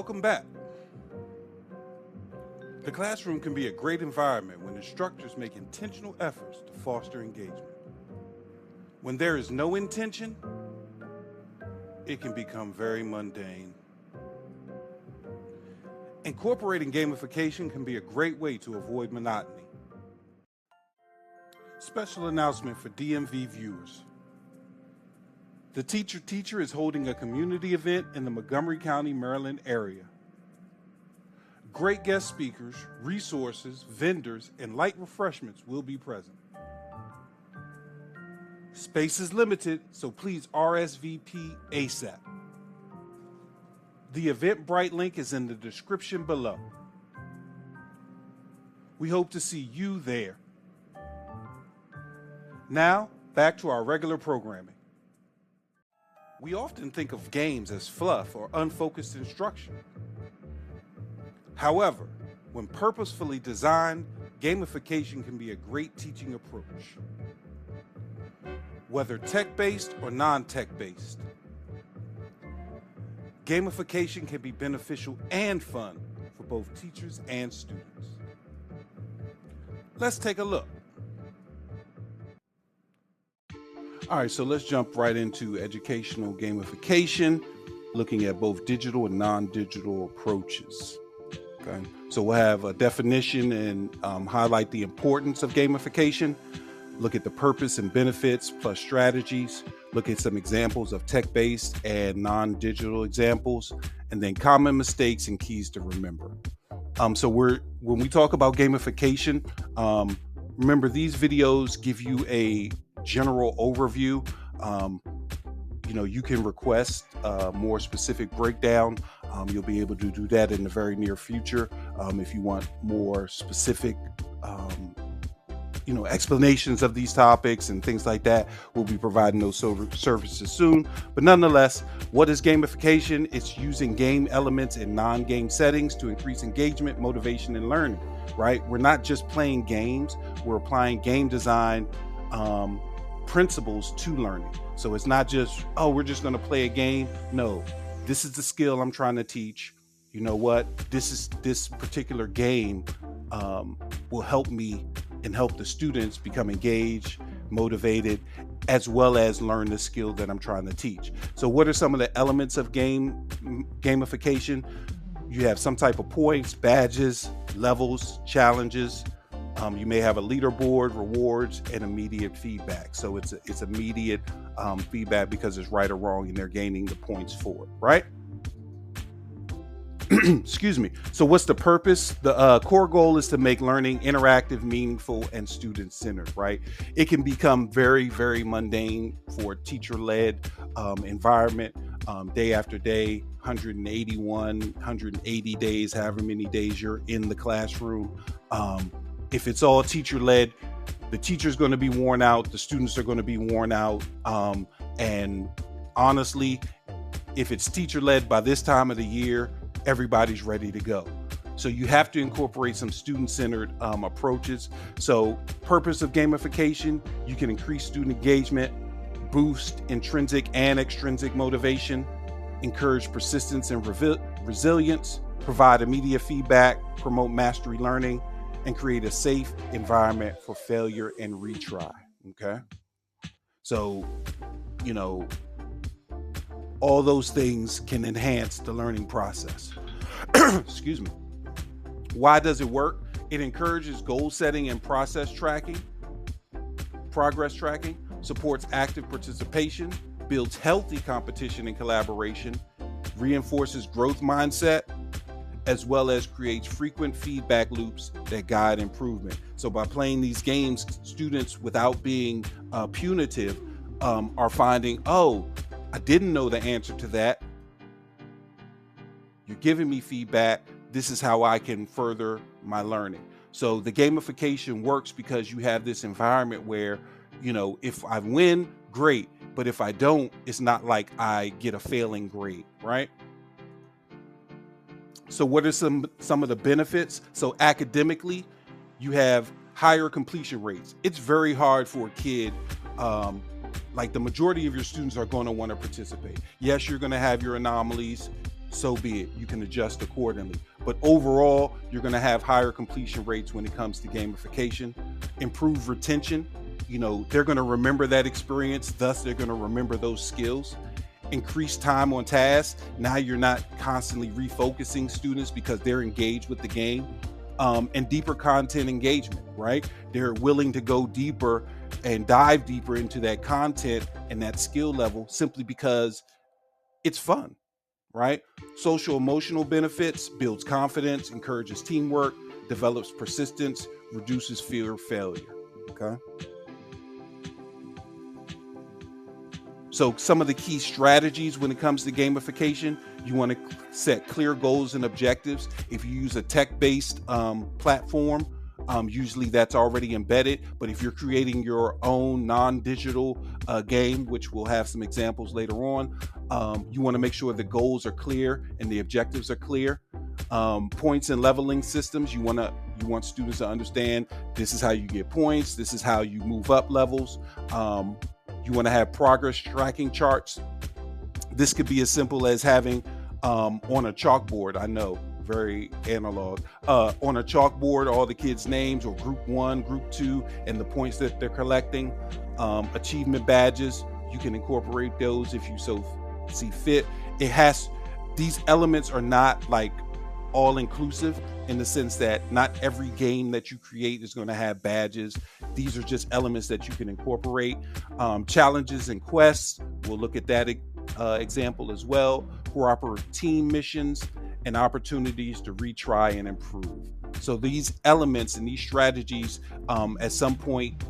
Welcome back. The classroom can be a great environment when instructors make intentional efforts to foster engagement. When there is no intention, it can become very mundane. Incorporating gamification can be a great way to avoid monotony. Special announcement for DMV viewers. The Teacher is holding a community event in the Montgomery County, Maryland area. Great guest speakers, resources, vendors, and light refreshments will be present. Space is limited, so please RSVP ASAP. The EventBrite link is in the description below. We hope to see you there. Now, back to our regular programming. We often think of games as fluff or unfocused instruction. However, when purposefully designed, gamification can be a great teaching approach. Whether tech-based or non-tech-based, gamification can be beneficial and fun for both teachers and students. Let's take a look. All right, so let's jump right into educational gamification, looking at both digital and non-digital approaches. Okay, so we'll have a definition and highlight the importance of gamification, look at the purpose and benefits plus strategies, look at some examples of tech-based and non-digital examples, and then common mistakes and keys to remember. So when we talk about gamification, remember these videos give you a general overview. You can request a more specific breakdown. You'll be able to do that in the very near future. If you want more specific, explanations of these topics and things like that, we'll be providing those services soon. But nonetheless, what is gamification? It's using game elements in non-game settings to increase engagement, motivation, and learning, right? We're not just playing games, we're applying game design principles to learning. So it's not just, we're just going to play a game. No, this is the skill I'm trying to teach. You know what? This particular game will help me and help the students become engaged, motivated, as well as learn the skill that I'm trying to teach. So what are some of the elements of gamification? You have some type of points, badges, levels, challenges. You may have a leaderboard, rewards, and immediate feedback. So it's immediate feedback because it's right or wrong and they're gaining the points for it, right? Excuse me. So what's the purpose? The core goal is to make learning interactive, meaningful, and student-centered, right? It can become very, very mundane for a teacher-led environment, day after day, 180 days, however many days you're in the classroom. If it's all teacher-led, the teacher's going to be worn out, the students are going to be worn out. And honestly, if it's teacher-led by this time of the year, everybody's ready to go. So you have to incorporate some student-centered approaches. So purpose of gamification, you can increase student engagement, boost intrinsic and extrinsic motivation, encourage persistence and resilience, provide immediate feedback, promote mastery learning, and create a safe environment for failure and retry. Okay. So, all those things can enhance the learning process. Excuse me. Why does it work? It encourages goal setting and progress tracking, supports active participation, builds healthy competition and collaboration, reinforces growth mindset, as well as creates frequent feedback loops that guide improvement. So by playing these games, students, without being punitive, are finding, I didn't know the answer to that. You're giving me feedback. This is how I can further my learning. So the gamification works because you have this environment where, if I win, great. But if I don't, it's not like I get a failing grade, right? So what are some of the benefits? So academically, you have higher completion rates. It's very hard for a kid, like the majority of your students are going to want to participate. Yes, you're going to have your anomalies. so be it. You can adjust accordingly. But overall, you're going to have higher completion rates when it comes to gamification. Improve retention. They're going to remember that experience. Thus, they're going to remember those skills. Increase time on task. Now you're not constantly refocusing students because they're engaged with the game. And deeper content engagement, right? They're willing to go deeper and dive deeper into that content and that skill level simply because it's fun, right? Social emotional benefits: builds confidence, encourages teamwork, develops persistence, reduces fear of failure. Okay. So some of the key strategies when it comes to gamification: you want to set clear goals and objectives. If you use a tech-based platform, usually that's already embedded. But if you're creating your own non-digital game, which we'll have some examples later on, you want to make sure the goals are clear and the objectives are clear. Points and leveling systems: you want students to understand this is how you get points, this is how you move up levels. You want to have progress tracking charts. This could be as simple as having on a chalkboard. I know, very analog. On a chalkboard, all the kids' names, or group 1, group 2, and the points that they're collecting. Achievement badges, you can incorporate those if you so see fit. These elements are not like all inclusive, in the sense that not every game that you create is going to have badges. These are just elements that you can incorporate. Challenges and quests, we'll look at that example as well. Cooperative team missions and opportunities to retry and improve. So these elements and these strategies, at some point,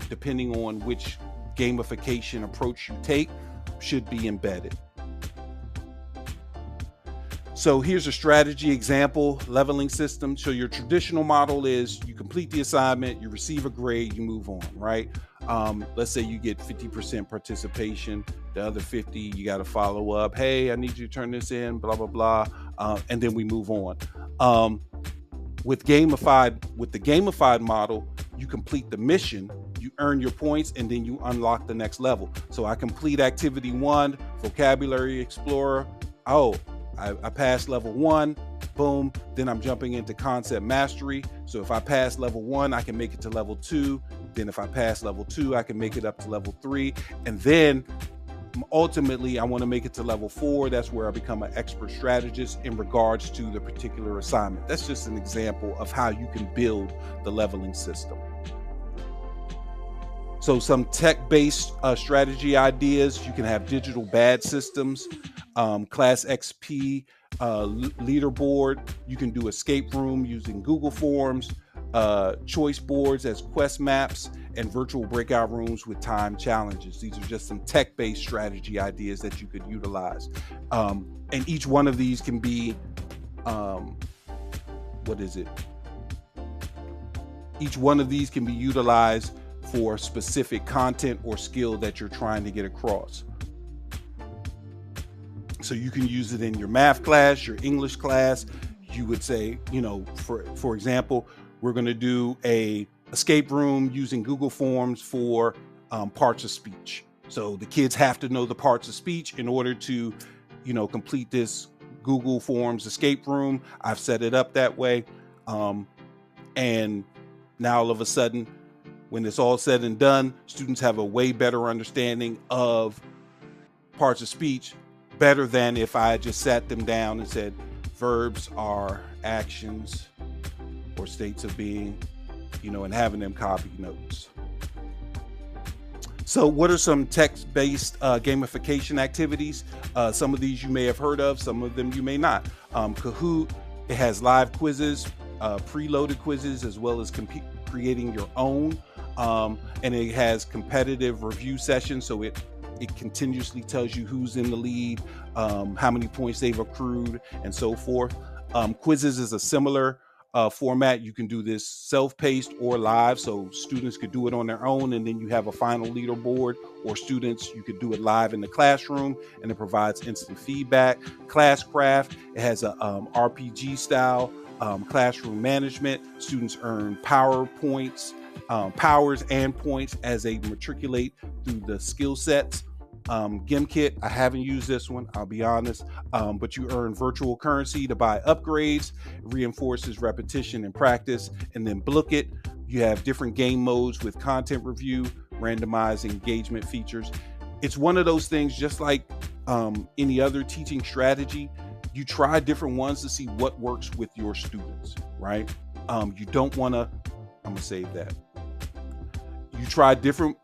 depending on which gamification approach you take, should be embedded. So here's a strategy example: leveling system. So your traditional model is you complete the assignment, you receive a grade, you move on, right? Let's say you get 50% participation, the other 50, you got to follow up. Hey, I need you to turn this in, blah, blah, blah. And then we move on. With the gamified model, you complete the mission, you earn your points, and then you unlock the next level. So I complete activity 1, vocabulary explorer. I passed level 1, boom. Then I'm jumping into concept mastery. So if I pass level 1, I can make it to level 2. Then if I pass level 2, I can make it up to level 3. And then ultimately, I want to make it to level 4. That's where I become an expert strategist in regards to the particular assignment. That's just an example of how you can build the leveling system. So some tech-based strategy ideas: you can have digital badge systems, class XP, leaderboard. You can do escape room using Google Forms, choice boards as quest maps, and virtual breakout rooms with time challenges. These are just some tech-based strategy ideas that you could utilize. And each one of these can be, Each one of these can be utilized for specific content or skill that you're trying to get across. So you can use it in your math class, your English class. You would say, for example, we're going to do a escape room using Google Forms for parts of speech. So the kids have to know the parts of speech in order to, complete this Google Forms escape room. I've set it up that way. And now all of a sudden, when it's all said and done, students have a way better understanding of parts of speech, better than if I just sat them down and said, verbs are actions or states of being, and having them copy notes. So what are some text-based gamification activities? Some of these you may have heard of, some of them you may not. Kahoot, it has live quizzes, preloaded quizzes, as well as creating your own. And it has competitive review sessions, so it continuously tells you who's in the lead, how many points they've accrued, and so forth. Quizzes is a similar format. You can do this self-paced or live, so students could do it on their own, and then you have a final leaderboard, or students, you could do it live in the classroom, and it provides instant feedback. Classcraft, it has a RPG style classroom management. Students earn powers and points as they matriculate through the skill sets. GimKit, I haven't used this one, I'll be honest, but you earn virtual currency to buy upgrades, reinforces repetition and practice. And then Blookit, you have different game modes with content review, randomized engagement features. It's one of those things, just like any other teaching strategy, you try different ones to see what works with your students, right? You don't want to, I'm gonna save that. You try different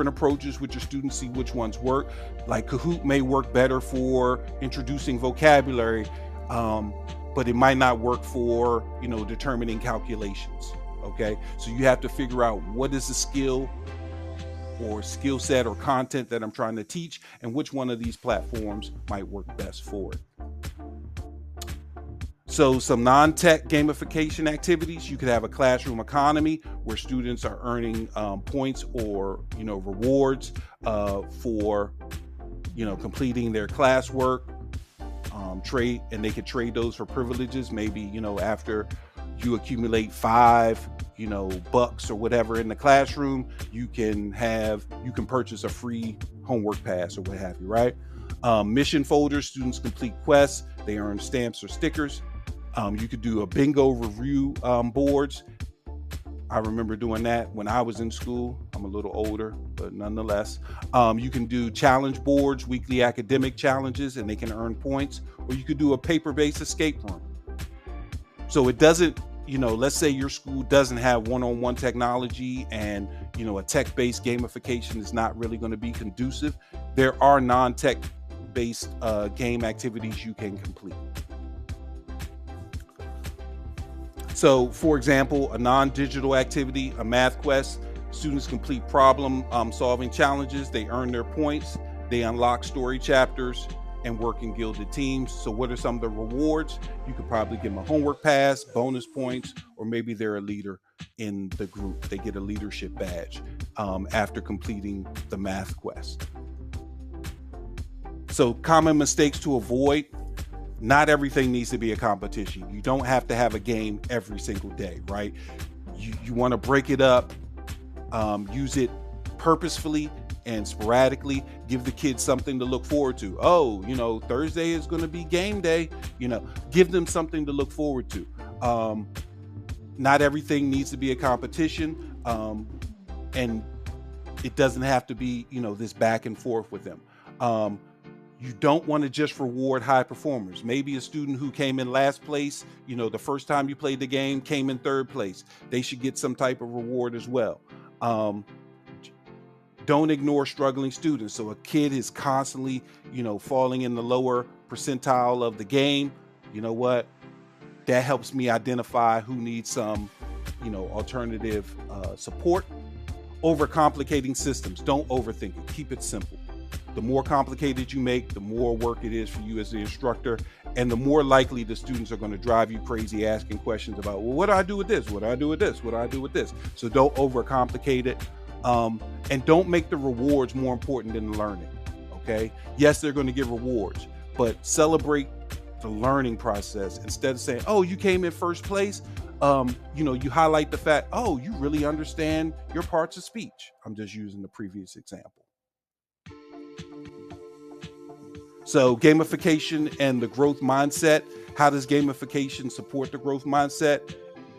approaches with your students, see which ones work. Like Kahoot may work better for introducing vocabulary, but it might not work for, determining calculations. Okay, so you have to figure out what is the skill or skill set or content that I'm trying to teach, and which one of these platforms might work best for it. So some non-tech gamification activities, you could have a classroom economy where students are earning points or rewards for completing their classwork, trade, and they could trade those for privileges. Maybe after you accumulate 5 bucks or whatever in the classroom, you can purchase a free homework pass or what have you, right? Mission folders, students complete quests, they earn stamps or stickers. You could do a bingo review boards. I remember doing that when I was in school. I'm a little older, but nonetheless. You can do challenge boards, weekly academic challenges, and they can earn points. Or you could do a paper-based escape room. So it doesn't, let's say your school doesn't have one-on-one technology and, a tech-based gamification is not really going to be conducive. There are non-tech-based game activities you can complete. So, for example, a non-digital activity, a math quest, students complete problem solving challenges, they earn their points, they unlock story chapters, and work in gilded teams. So what are some of the rewards? You could probably give them a homework pass, bonus points, or maybe they're a leader in the group. They get a leadership badge after completing the math quest. So common mistakes to avoid. Not everything needs to be a competition. You don't have to have a game every single day, right? You want to break it up, use it purposefully and sporadically. Give the kids something to look forward to. Oh, Thursday is going to be game day. Give them something to look forward to. Not everything needs to be a competition, and it doesn't have to be, this back and forth with them. You don't want to just reward high performers. Maybe a student who came in last place, the first time you played the game, came in third place. They should get some type of reward as well. Don't ignore struggling students. So a kid is constantly, falling in the lower percentile of the game. You know what? That helps me identify who needs some, alternative support. Overcomplicating systems. Don't overthink it. Keep it simple. The more complicated you make, the more work it is for you as the instructor, and the more likely the students are going to drive you crazy asking questions about, well, what do I do with this? What do I do with this? What do I do with this? So don't overcomplicate it, and don't make the rewards more important than the learning, okay? Yes, they're going to get rewards, but celebrate the learning process. Instead of saying, oh, you came in first place, you highlight the fact, oh, you really understand your parts of speech. I'm just using the previous example. So gamification and the growth mindset. How does gamification support the growth mindset?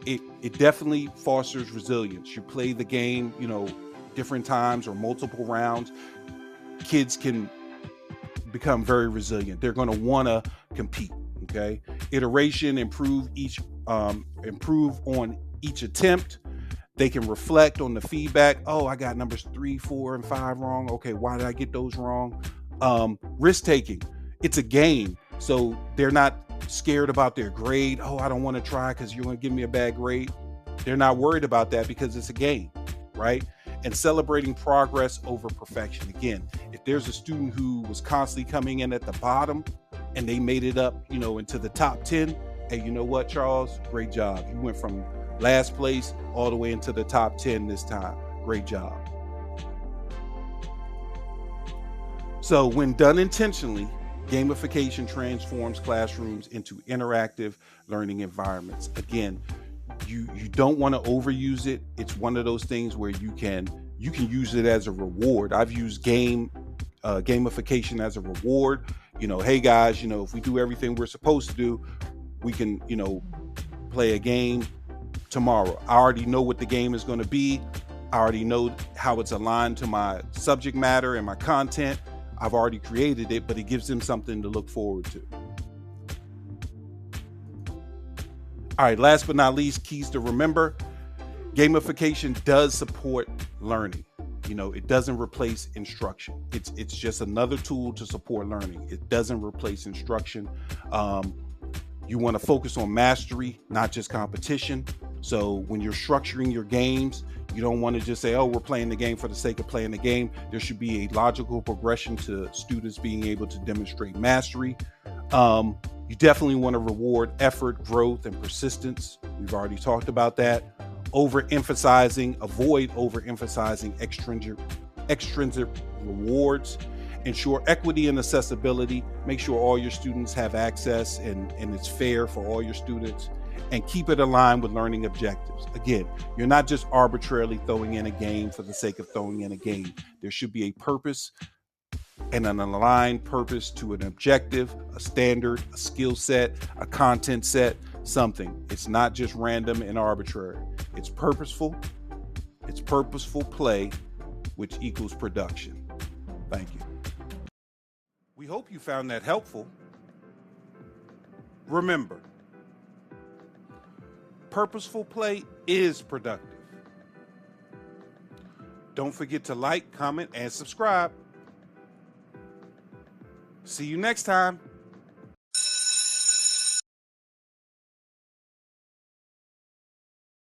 It definitely fosters resilience. You play the game, different times or multiple rounds. Kids can become very resilient. They're going to want to compete. Okay. Iteration, improve on each attempt. They can reflect on the feedback. Oh, I got numbers 3, 4, and 5 wrong. Okay, why did I get those wrong? Risk taking. It's a game, so they're not scared about their grade. Oh, I don't want to try because you're going to give me a bad grade. They're not worried about that because it's a game, right? And celebrating progress over perfection. Again, if there's a student who was constantly coming in at the bottom and they made it up, into the top 10, hey, you know what, Charles? Great job. You went from last place all the way into the top 10 this time. Great job. So when done intentionally, gamification transforms classrooms into interactive learning environments. Again, you don't want to overuse it. It's one of those things where you can use it as a reward. I've used game gamification as a reward. Hey guys, if we do everything we're supposed to do, we can, play a game tomorrow. I already know what the game is going to be. I already know how it's aligned to my subject matter and my content. I've already created it, but it gives them something to look forward to. All right, last but not least, keys to remember. Gamification does support learning. It doesn't replace instruction. It's just another tool to support learning. It doesn't replace instruction. You want to focus on mastery, not just competition. So when you're structuring your games, you don't want to just say, oh, we're playing the game for the sake of playing the game. There should be a logical progression to students being able to demonstrate mastery. You definitely want to reward effort, growth, and persistence. We've already talked about that. Avoid overemphasizing extrinsic rewards. Ensure equity and accessibility. Make sure all your students have access and it's fair for all your students. And keep it aligned with learning objectives. Again, you're not just arbitrarily throwing in a game for the sake of throwing in a game. There should be a purpose and an aligned purpose to an objective, a standard, a skill set, a content set, something. It's not just random and arbitrary. It's purposeful play, which equals production. Thank you. We hope you found that helpful. Remember, purposeful play is productive. Don't forget to like, comment, and subscribe. See you next time.